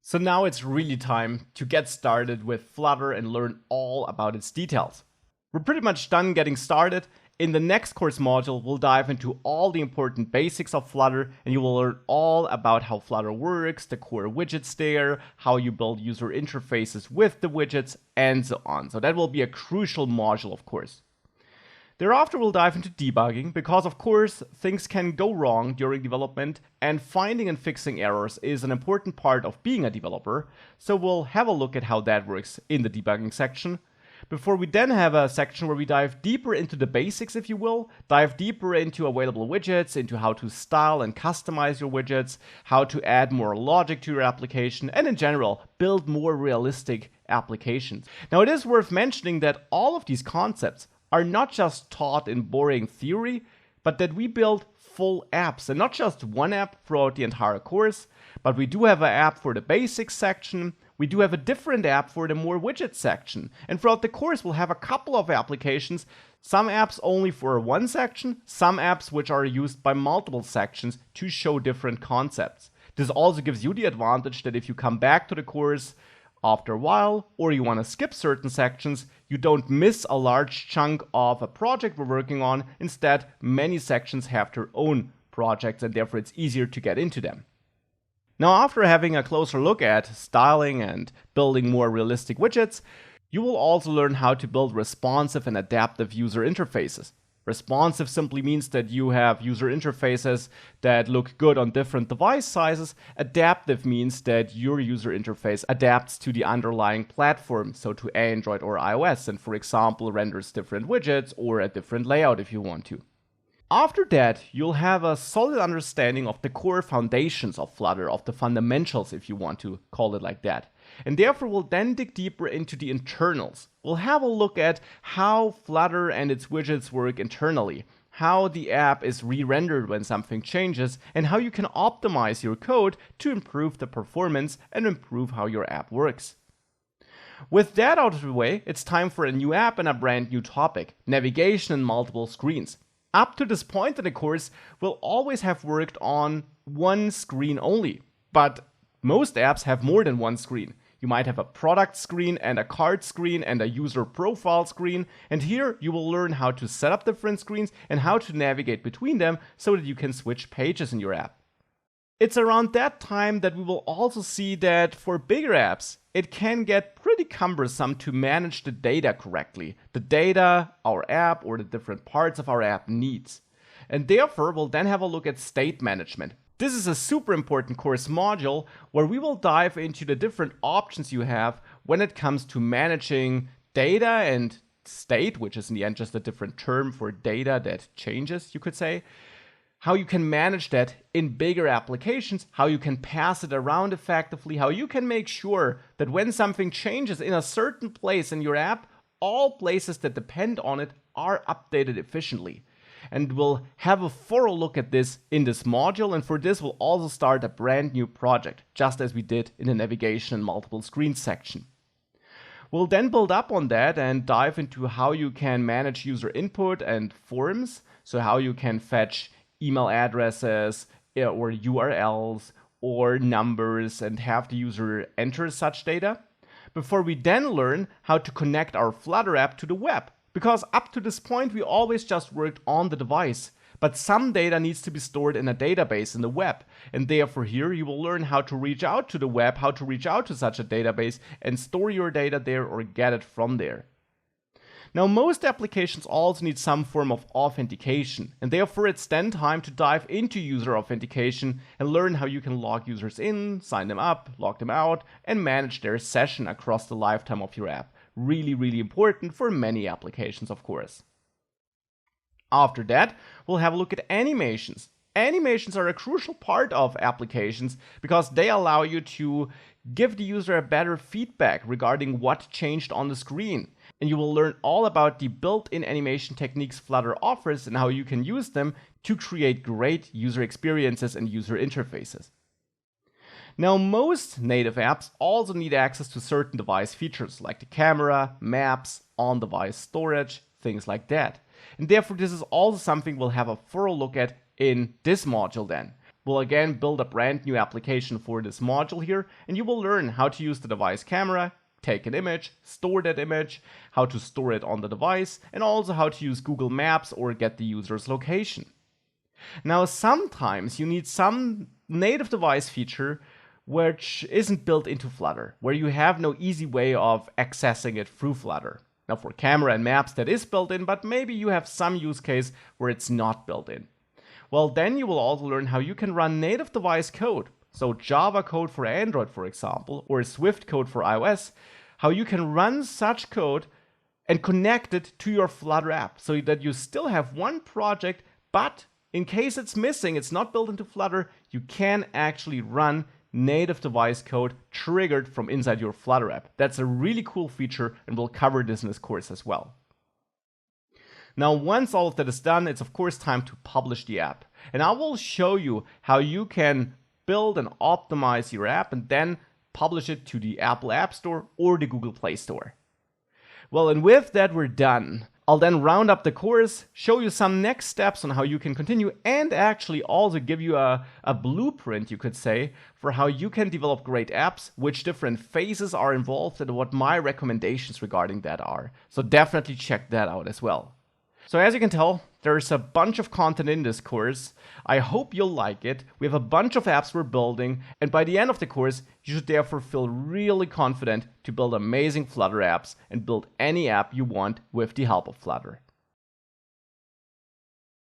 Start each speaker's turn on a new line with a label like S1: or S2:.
S1: So now it's really time to get started with Flutter and learn all about its details. We're pretty much done getting started. In the next course module, we'll dive into all the important basics of Flutter, and you will learn all about how Flutter works, the core widgets there, how you build user interfaces with the widgets, and so on. So that will be a crucial module, of course. Thereafter, we'll dive into debugging because, of course, things can go wrong during development, and finding and fixing errors is an important part of being a developer. So we'll have a look at how that works in the debugging section. Before we then have a section where we dive deeper into the basics, if you will, dive deeper into available widgets, into how to style and customize your widgets, how to add more logic to your application, and in general, build more realistic applications. Now, it is worth mentioning that all of these concepts are not just taught in boring theory, but that we build full apps, and not just one app throughout the entire course, but we do have an app for the basics section, we do have a different app for the more widget section, and throughout the course we'll have a couple of applications, some apps only for one section, some apps which are used by multiple sections to show different concepts. This also gives you the advantage that if you come back to the course after a while, or you want to skip certain sections, you don't miss a large chunk of a project we're working on. Instead, many sections have their own projects, and therefore it's easier to get into them. Now, after having a closer look at styling and building more realistic widgets, you will also learn how to build responsive and adaptive user interfaces. Responsive simply means that you have user interfaces that look good on different device sizes. Adaptive means that your user interface adapts to the underlying platform, so to Android or iOS, and for example renders different widgets or a different layout if you want to. After that, you'll have a solid understanding of the core foundations of Flutter, of the fundamentals if you want to call it like that. And therefore we'll then dig deeper into the internals. We'll have a look at how Flutter and its widgets work internally, how the app is re-rendered when something changes, and how you can optimize your code to improve the performance and improve how your app works. With that out of the way, it's time for a new app and a brand new topic: navigation in multiple screens. Up to this point in the course, we'll always have worked on one screen only, but most apps have more than one screen. You might have a product screen and a card screen and a user profile screen, and here you will learn how to set up different screens and how to navigate between them so that you can switch pages in your app. It's around that time that we will also see that for bigger apps, it can get pretty cumbersome to manage the data correctly, the data our app or the different parts of our app needs. And therefore, we'll then have a look at state management. This is a super important course module where we will dive into the different options you have when it comes to managing data and state, which is in the end just a different term for data that changes, you could say. How you can manage that in bigger applications, how you can pass it around effectively, how you can make sure that when something changes in a certain place in your app, all places that depend on it are updated efficiently. And we'll have a thorough look at this in this module, and for this we'll also start a brand new project, just as we did in the navigation and multiple screens section. We'll then build up on that and dive into how you can manage user input and forms, so how you can fetch email addresses or URLs or numbers and have the user enter such data, before we then learn how to connect our Flutter app to the web. Because up to this point we always just worked on the device, but some data needs to be stored in a database in the web, and therefore here you will learn how to reach out to the web, how to reach out to such a database and store your data there or get it from there. Now, most applications also need some form of authentication, and therefore it's then time to dive into user authentication and learn how you can log users in, sign them up, log them out, and manage their session across the lifetime of your app. Really important for many applications, of course. After that, we'll have a look at animations. Animations are a crucial part of applications because they allow you to give the user a better feedback regarding what changed on the screen. And you will learn all about the built-in animation techniques Flutter offers and how you can use them to create great user experiences and user interfaces. Now, most native apps also need access to certain device features like the camera, maps, on-device storage, things like that. And therefore, this is also something we'll have a thorough look at in this module then. We'll again build a brand new application for this module here, and you will learn how to use the device camera, take an image, store that image, how to store it on the device, and also how to use Google Maps or get the user's location. Now, sometimes you need some native device feature which isn't built into Flutter, where you have no easy way of accessing it through Flutter. Now, for camera and maps that is built in, but maybe you have some use case where it's not built in. Well, then you will also learn how you can run native device code, so Java code for Android, for example, or Swift code for iOS, how you can run such code and connect it to your Flutter app so that you still have one project, but in case it's missing, it's not built into Flutter, you can actually run native device code triggered from inside your Flutter app. That's a really cool feature, and we'll cover this in this course as well. Now, once all of that is done, it's of course time to publish the app. And I will show you how you can build and optimize your app and then publish it to the Apple App Store or the Google Play Store. Well, and with that, we're done. I'll then round up the course, show you some next steps on how you can continue, and actually also give you a blueprint, you could say, for how you can develop great apps, which different phases are involved, and what my recommendations regarding that are. So definitely check that out as well. So as you can tell, there's a bunch of content in this course. I hope you'll like it. We have a bunch of apps we're building, and by the end of the course, you should therefore feel really confident to build amazing Flutter apps and build any app you want with the help of Flutter.